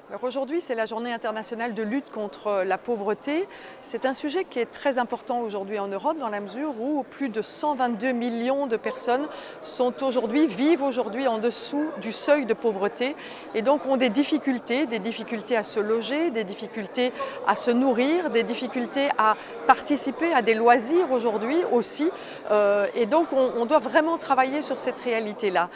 Alors aujourd'hui, c'est la journée internationale de lutte contre la pauvreté. C'est un sujet qui est très important aujourd'hui en Europe dans la mesure où plus de 122 millions de personnes vivent aujourd'hui en dessous du seuil de pauvreté et donc ont des difficultés à se loger, des difficultés à se nourrir, des difficultés à participer à des loisirs aujourd'hui aussi. Et donc on doit vraiment travailler sur cette réalité-là.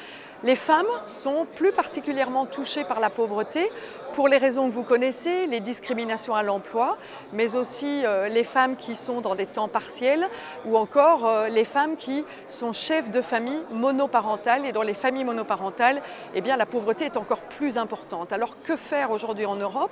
Les femmes sont plus particulièrement touchées par la pauvreté pour les raisons que vous connaissez, les discriminations à l'emploi, mais aussi les femmes qui sont dans des temps partiels ou encore les femmes qui sont chefs de famille monoparentales et dans les familles monoparentales, eh bien, la pauvreté est encore plus importante. Alors que faire aujourd'hui en Europe?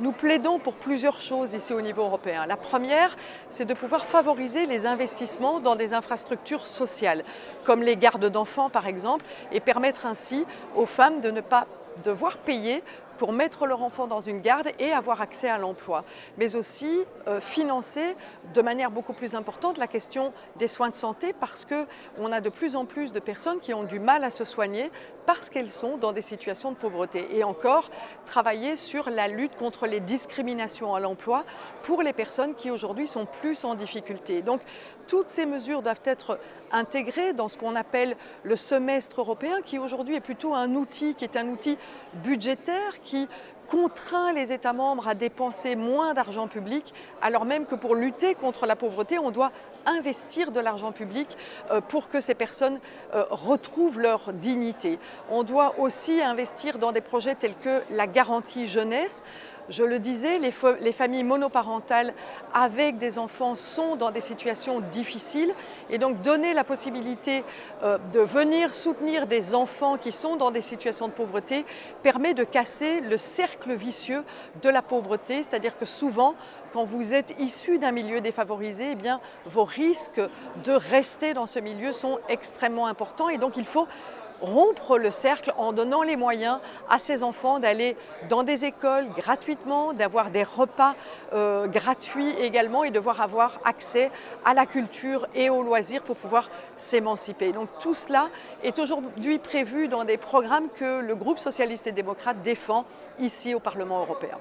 Nous plaidons pour plusieurs choses ici au niveau européen. La première, c'est de pouvoir favoriser les investissements dans des infrastructures sociales, comme les gardes d'enfants par exemple, et permettre ainsi aux femmes de ne pas devoir payer pour mettre leur enfant dans une garde et avoir accès à l'emploi, mais aussi financer de manière beaucoup plus importante la question des soins de santé parce qu'on a de plus en plus de personnes qui ont du mal à se soigner parce qu'elles sont dans des situations de pauvreté. Et encore, travailler sur la lutte contre les discriminations à l'emploi pour les personnes qui aujourd'hui sont plus en difficulté. Donc toutes ces mesures doivent être intégrées dans ce qu'on appelle le semestre européen qui aujourd'hui est plutôt un outil qui est un outil budgétaire qui contraint les États membres à dépenser moins d'argent public, alors même que pour lutter contre la pauvreté, on doit investir de l'argent public pour que ces personnes retrouvent leur dignité. On doit aussi investir dans des projets tels que la garantie jeunesse. Je le disais, les familles monoparentales avec des enfants sont dans des situations difficiles et donc donner la possibilité de venir soutenir des enfants qui sont dans des situations de pauvreté permet de casser le cercle vicieux de la pauvreté, c'est-à-dire que souvent, quand vous êtes issu d'un milieu défavorisé, eh bien, vos risques de rester dans ce milieu sont extrêmement importants et donc il faut rompre le cercle en donnant les moyens à ces enfants d'aller dans des écoles gratuitement, d'avoir des repas gratuits également et de devoir avoir accès à la culture et aux loisirs pour pouvoir s'émanciper. Donc tout cela est aujourd'hui prévu dans des programmes que le groupe socialiste et démocrate défend ici au Parlement européen.